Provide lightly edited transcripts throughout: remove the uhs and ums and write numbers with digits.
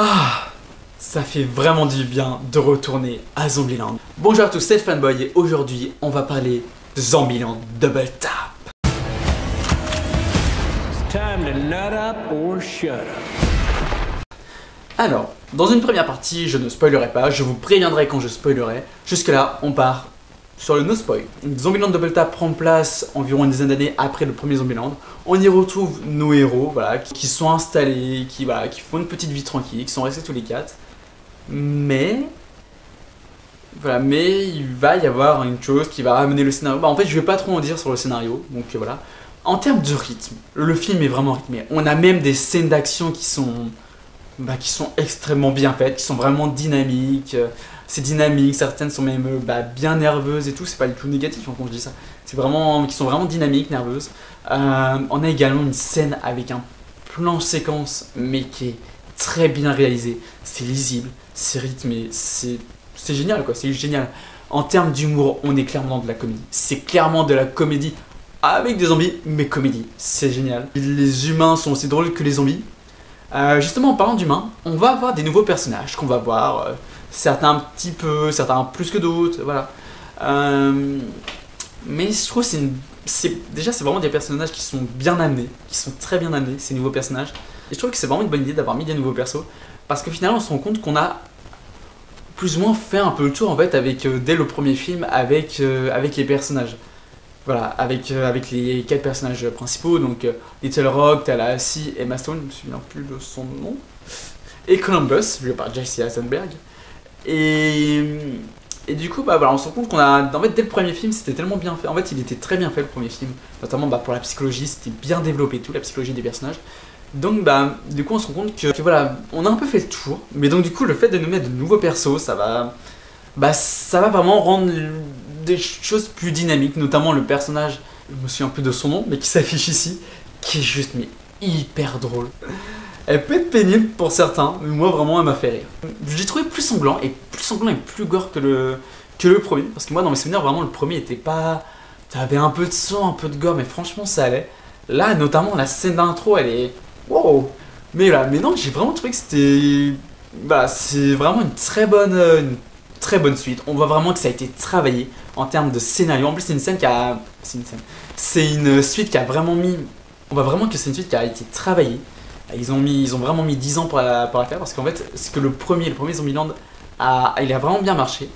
Ah, ça fait vraiment du bien de retourner à Zombieland. Bonjour à tous, c'est Fanboy et aujourd'hui on va parler de Zombieland Double Tap. Time to nut up or shut up. Alors, dans une première partie, je ne spoilerai pas, je vous préviendrai quand je spoilerai. Jusque là, on part sur le no spoil. Zombieland Double Tap prend place environ une dizaine d'années après le premier Zombieland. On y retrouve nos héros, voilà, qui sont installés, qui font une petite vie tranquille, qui sont restés tous les quatre. Mais il va y avoir une chose qui va ramener le scénario. En fait, je vais pas trop en dire sur le scénario, donc voilà. En termes de rythme, le film est vraiment rythmé. On a même des scènes d'action qui sont extrêmement bien faites, qui sont vraiment dynamiques. C'est dynamique, certaines sont même bien nerveuses et tout. C'est pas du tout négatif quand je dis ça. C'est vraiment qui sont vraiment dynamiques, nerveuses. On a également une scène avec un plan séquence, mais qui est très bien réalisé. C'est lisible, c'est rythmé, c'est génial quoi. C'est génial. En termes d'humour, on est clairement dans de la comédie. C'est clairement de la comédie avec des zombies, mais comédie. C'est génial. Les humains sont aussi drôles que les zombies. Justement, en parlant d'humains, on va avoir des nouveaux personnages qu'on va voir. Certains un petit peu, certains plus que d'autres, voilà. Mais je trouve déjà c'est vraiment des personnages qui sont bien amenés, qui sont très bien amenés, ces nouveaux personnages. Et je trouve que c'est vraiment une bonne idée d'avoir mis des nouveaux persos, parce que finalement on se rend compte qu'on a plus ou moins fait un peu le tour en fait dès le premier film avec les personnages. Voilà, avec les 4 personnages principaux, donc Little Rock, Tallahassee, Emma Stone, je me souviens plus de son nom, et Columbus, joué par Jesse Eisenberg. Et du coup, on se rend compte qu'on a. En fait, dès le premier film, c'était tellement bien fait. En fait, il était très bien fait le premier film, notamment pour la psychologie, c'était bien développé, toute la psychologie des personnages. Donc, du coup, on se rend compte que voilà, on a un peu fait le tour. Mais donc, du coup, le fait de nous mettre de nouveaux persos, ça va vraiment rendre des choses plus dynamiques, notamment le personnage, je me souviens plus de son nom, mais qui s'affiche ici, qui est juste hyper drôle. Elle peut être pénible pour certains, mais moi vraiment elle m'a fait rire. Je l'ai trouvé plus sanglant et plus gore que le premier, parce que moi dans mes souvenirs vraiment le premier était pas... T'avais un peu de sang, un peu de gore, mais franchement ça allait. Là notamment la scène d'intro elle est... Wow. Mais non, j'ai vraiment trouvé que c'était... c'est vraiment une très bonne suite. On voit vraiment que ça a été travaillé en termes de scénario. En plus, c'est une scène qui a... C'est une suite qui a vraiment mis... On voit vraiment que c'est une suite qui a été travaillée. Ils ont vraiment mis 10 ans pour la faire parce qu'en fait, c'est que le premier Zombieland, il a vraiment bien marché.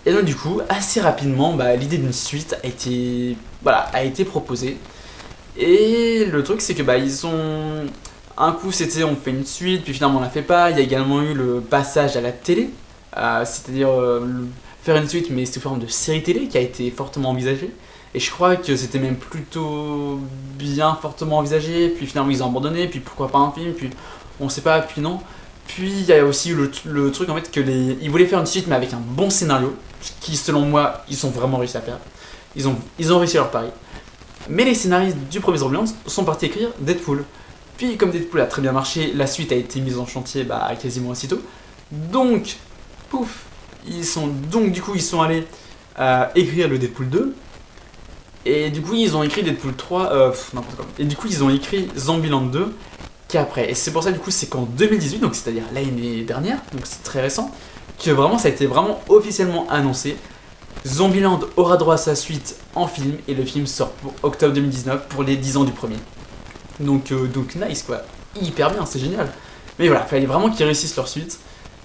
Et donc du coup, assez rapidement, l'idée d'une suite a été proposée. Et le truc, c'est que ils ont... Un coup, c'était on fait une suite, puis finalement on la fait pas. Il y a également eu le passage à la télé. C'est-à-dire faire une suite mais sous forme de série télé qui a été fortement envisagée et je crois que c'était même plutôt bien fortement envisagé, puis finalement ils ont abandonné, puis pourquoi pas un film, puis on sait pas, puis non. Puis il y a aussi le truc en fait que ils voulaient faire une suite mais avec un bon scénario, ce qui selon moi ils ont vraiment réussi à faire. Ils ont réussi leur pari. Mais les scénaristes du premier Zombieland sont partis écrire Deadpool. Puis comme Deadpool a très bien marché, la suite a été mise en chantier quasiment aussitôt. Donc pouf, ils sont allés écrire le Deadpool 2. Et du coup, ils ont écrit Deadpool 3, n'importe quoi. Et du coup, ils ont écrit Zombieland 2 qu'après. Et c'est pour ça, du coup, c'est qu'en 2018, donc c'est-à-dire l'année dernière, donc c'est très récent, que vraiment, ça a été vraiment officiellement annoncé. Zombieland aura droit à sa suite en film, et le film sort pour octobre 2019 pour les 10 ans du premier. Donc nice quoi, hyper bien, c'est génial. Mais voilà, il fallait vraiment qu'ils réussissent leur suite.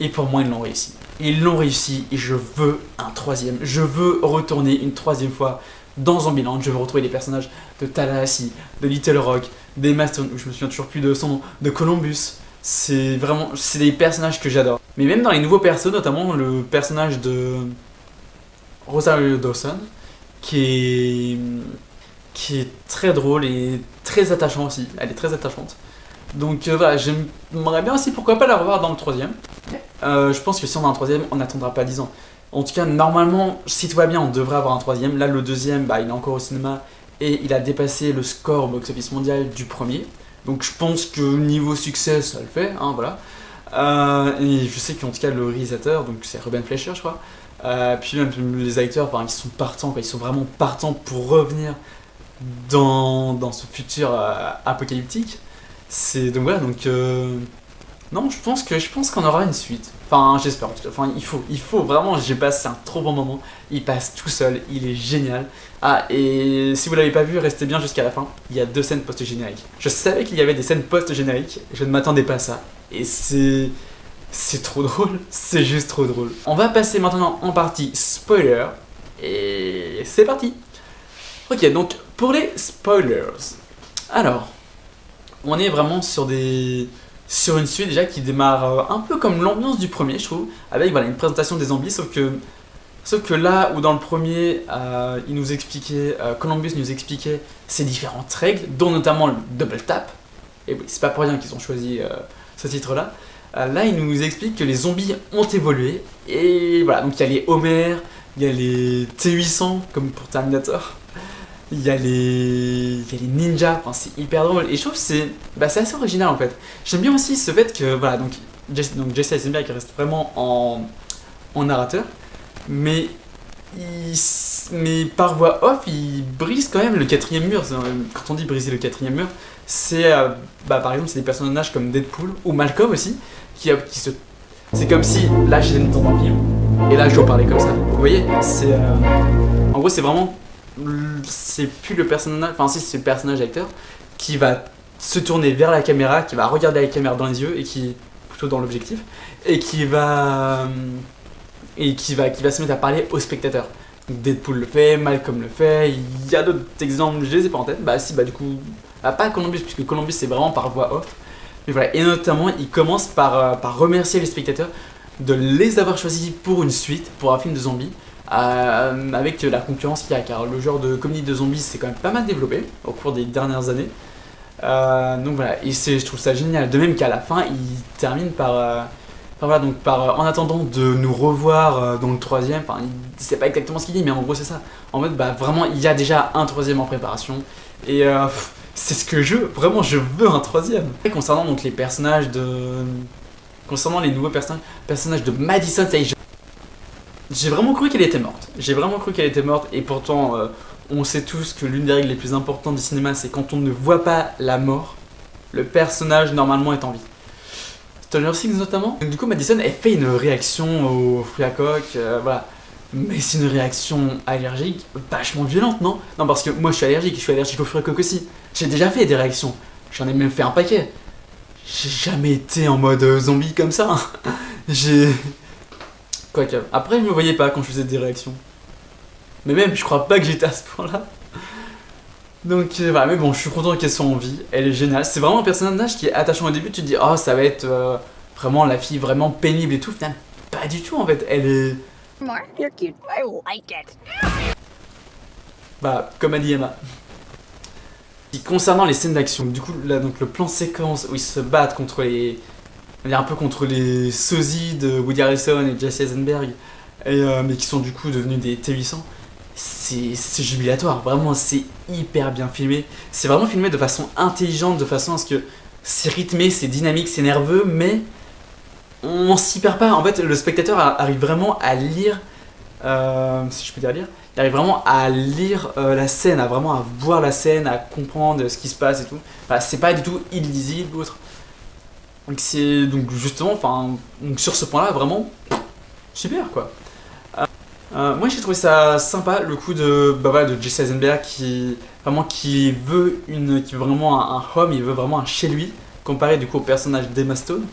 Et pour moi, ils l'ont réussi. Ils l'ont réussi et je veux un troisième. Je veux retourner une troisième fois dans Zombieland. Je veux retrouver les personnages de Tallahassee, de Little Rock, d'Emma Stone, je me souviens toujours plus de son nom, de Columbus. C'est des personnages que j'adore. Mais même dans les nouveaux persos, notamment le personnage de Rosario Dawson, qui est très drôle et très attachant aussi. Elle est très attachante. Donc voilà, j'aimerais bien aussi pourquoi pas la revoir dans le troisième. Je pense que si on a un troisième, on n'attendra pas 10 ans. En tout cas, normalement, si tout va bien, on devrait avoir un troisième. Là, le deuxième, il est encore au cinéma et il a dépassé le score box-office mondial du premier. Donc je pense que niveau succès, ça le fait, hein, voilà. Et je sais qu'en tout cas, le réalisateur, donc c'est Ruben Fleischer, je crois. Puis même les acteurs, ils sont partants, ils sont vraiment partants pour revenir dans ce futur apocalyptique. Donc voilà, donc Non, je pense qu'on aura une suite. Enfin, j'espère en tout cas. Enfin, il faut vraiment. J'ai passé un trop bon moment. Il passe tout seul, il est génial. Ah, et si vous l'avez pas vu, restez bien jusqu'à la fin. Il y a 2 scènes post-génériques. Je savais qu'il y avait des scènes post-génériques. Je ne m'attendais pas à ça. Et c'est trop drôle. C'est juste trop drôle. On va passer maintenant en partie spoiler. Et c'est parti. Ok, donc pour les spoilers. Alors, on est vraiment sur une suite déjà qui démarre un peu comme l'ambiance du premier, je trouve, avec voilà, une présentation des zombies, sauf que là où dans le premier, Columbus nous expliquait ces différentes règles, dont notamment le double tap, et oui, c'est pas pour rien qu'ils ont choisi ce titre-là, là il nous explique que les zombies ont évolué, et voilà, donc il y a les Homer, il y a les T800, comme pour Terminator, il y a les ninjas, enfin, c'est hyper drôle, et je trouve que c'est assez original en fait. J'aime bien aussi ce fait que, voilà, donc Jesse Eisenberg reste vraiment en narrateur, mais par voix off, il brise quand même le 4ème mur. Quand on dit briser le 4ème mur, c'est par exemple, c'est des personnages comme Deadpool ou Malcolm aussi, c'est comme si là j'étais dans un film et là je dois parler comme ça. Vous voyez, en gros, c'est vraiment, c'est plus le personnage, enfin si, c'est le personnage acteur qui va se tourner vers la caméra, qui va regarder la caméra dans les yeux et plutôt dans l'objectif, et qui va se mettre à parler au spectateur. Deadpool le fait, Malcolm le fait, il y a d'autres exemples, je les ai pas en tête. Du coup, pas Columbus, puisque Columbus c'est vraiment par voix off. Mais voilà, et notamment il commence par remercier les spectateurs de les avoir choisis pour une suite, pour un film de zombies, avec la concurrence qu'il y a, car le genre de comédie de zombies c'est quand même pas mal développé au cours des dernières années. Donc voilà, et je trouve ça génial. De même qu'à la fin, il termine en attendant de nous revoir dans le 3ème, enfin, c'est pas exactement ce qu'il dit, mais en gros c'est ça. En mode, vraiment, il y a déjà un 3ème en préparation, et c'est ce que je veux, vraiment, je veux un 3ème. Et concernant donc les personnages concernant les nouveaux personnages de Madison, j'ai vraiment cru qu'elle était morte. Et pourtant, on sait tous que l'une des règles les plus importantes du cinéma, c'est quand on ne voit pas la mort, le personnage normalement est en vie. Stranger Things notamment. Donc, du coup, Madison, elle fait une réaction aux fruits à coque, voilà. Mais c'est une réaction allergique vachement violente, non? Non, parce que moi je suis allergique aux fruits à coque aussi. J'ai déjà fait des réactions, j'en ai même fait un paquet. J'ai jamais été en mode zombie comme ça. Quoique, après je me voyais pas quand je faisais des réactions. Mais même, je crois pas que j'étais à ce point-là. Donc voilà, mais bon, je suis content qu'elle soit en vie, elle est géniale. C'est vraiment un personnage qui est attachant au début, tu te dis, oh, ça va être vraiment la fille vraiment pénible et tout. Finalement, pas du tout en fait, elle est... You're cute. I like it. Comme a dit Emma. Et concernant les scènes d'action, du coup, là, donc le plan séquence où ils se battent contre les... On est un peu contre les sosies de Woody Harrelson et Jesse Eisenberg, mais qui sont du coup devenus des T800. C'est jubilatoire, vraiment c'est hyper bien filmé. C'est vraiment filmé de façon intelligente, de façon à ce que c'est rythmé, c'est dynamique, c'est nerveux, mais on s'y perd pas. En fait, le spectateur arrive vraiment à lire, si je peux dire lire, il arrive vraiment à lire la scène, à voir la scène, à comprendre ce qui se passe et tout. Enfin, c'est pas du tout illisible ou autre. Donc justement, donc sur ce point-là, vraiment super quoi. Moi j'ai trouvé ça sympa le coup de Jesse Eisenberg qui veut vraiment un home, il veut vraiment un chez lui, comparé du coup au personnage d'Emma Stone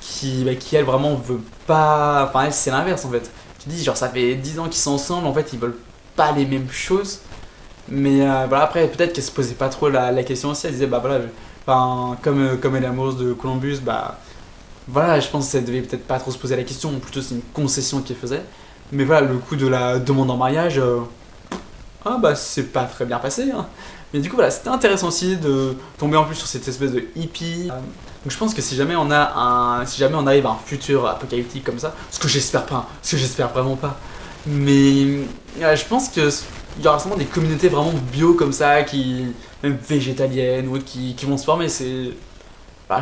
qui elle vraiment veut pas, enfin elle c'est l'inverse en fait. Tu dis genre ça fait 10 ans qu'ils sont ensemble, en fait ils veulent pas les mêmes choses, mais après peut-être qu'elle se posait pas trop la question aussi, elle disait comme elle est amoureuse de Columbus, je pense qu'elle devait peut-être pas trop se poser la question, plutôt c'est une concession qu'elle faisait. Mais voilà, le coup de la demande en mariage, c'est pas très bien passé. Hein. Mais du coup, voilà, c'était intéressant aussi de tomber en plus sur cette espèce de hippie. Donc je pense que si jamais on arrive à un futur apocalyptique comme ça, ce que j'espère vraiment pas. Mais je pense que il y aura sûrement des communautés vraiment bio comme ça, même végétaliennes ou autres, qui vont se former. Je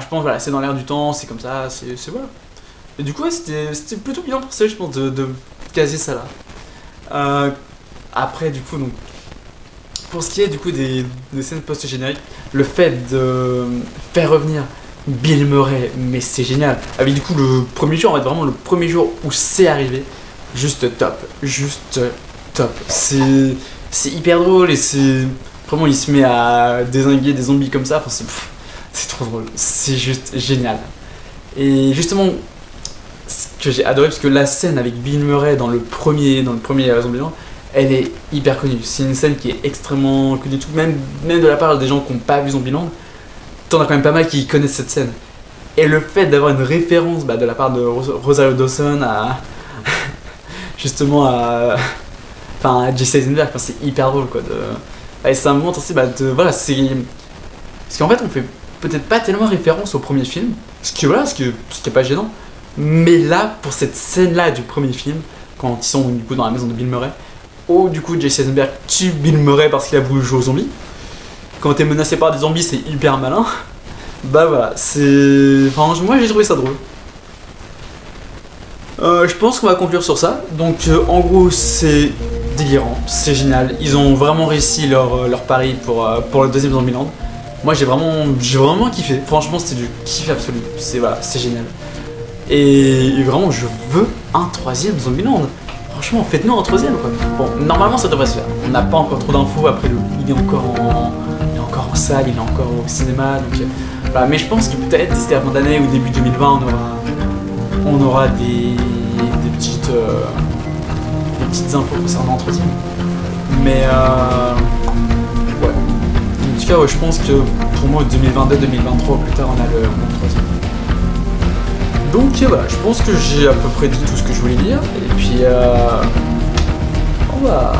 pense voilà, c'est dans l'air du temps, c'est comme ça, c'est voilà. Et du coup, c'était plutôt bien pensé, je pense, de caser ça là. Après, du coup, donc, pour ce qui est du coup des scènes post-génériques, le fait de faire revenir Bill Murray, mais c'est génial. Avec du coup le premier jour, en fait vraiment le premier jour où c'est arrivé, juste top. C'est hyper drôle et c'est vraiment il se met à dézinguer des zombies comme ça. Enfin, c'est trop drôle, c'est juste génial. Et justement, ce que j'ai adoré parce que la scène avec Bill Murray dans le premier Zombieland, elle est hyper connue. C'est une scène qui est extrêmement connue, même de la part des gens qui n'ont pas vu Zombieland. T'en as quand même pas mal qui connaissent cette scène. Et le fait d'avoir une référence de la part de Rosario Dawson à justement à Jesse Eisenberg, c'est hyper drôle quoi. Et ça montre aussi voilà, c'est parce qu'en fait on fait peut-être pas tellement référence au premier film, ce qui est pas gênant, mais là pour cette scène là du premier film quand ils sont du coup dans la maison de Bill Murray, où du coup Jesse Eisenberg tue Bill Murray parce qu'il a voulu jouer aux zombies. Quand t'es menacé par des zombies, c'est hyper malin. Bah voilà, moi j'ai trouvé ça drôle. Je pense qu'on va conclure sur ça. Donc en gros c'est délirant, c'est génial. Ils ont vraiment réussi leur pari pour le deuxième Zombieland. Moi j'ai vraiment kiffé. Franchement c'était du kiff absolu. C'est génial. Et vraiment je veux un troisième Zombieland. Franchement faites-nous un troisième quoi. Bon normalement ça devrait se faire. On n'a pas encore trop d'infos après il est encore en salle, il est encore au cinéma, donc voilà. Mais je pense que peut-être d'ici la fin d'année ou début 2020 on aura des petites infos concernant l'entretien. Mais ouais. En tout cas ouais, je pense que pour moi 2022-2023 plus tard on a le troisième. Donc voilà, je pense que j'ai à peu près dit tout ce que je voulais dire. Et puis on va.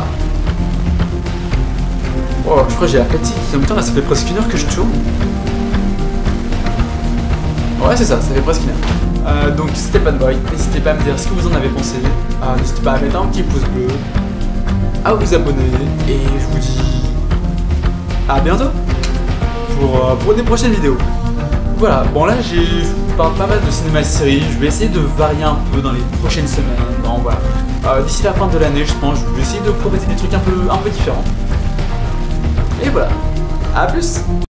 Oh, je crois que j'ai la fatigue. En même temps, là, ça fait presque 1 heure que je tourne. Ouais, c'est ça fait presque 1 heure. Donc, c'était Padboy. N'hésitez pas à me dire ce que vous en avez pensé. N'hésitez pas à mettre un petit pouce bleu, à vous abonner. Et je vous dis à bientôt pour des prochaines vidéos. Voilà, bon là, je parle pas mal de cinéma et séries. Je vais essayer de varier un peu dans les prochaines semaines. Bon, voilà. D'ici la fin de l'année, je pense, je vais essayer de proposer des trucs un peu différents. Et voilà, à plus.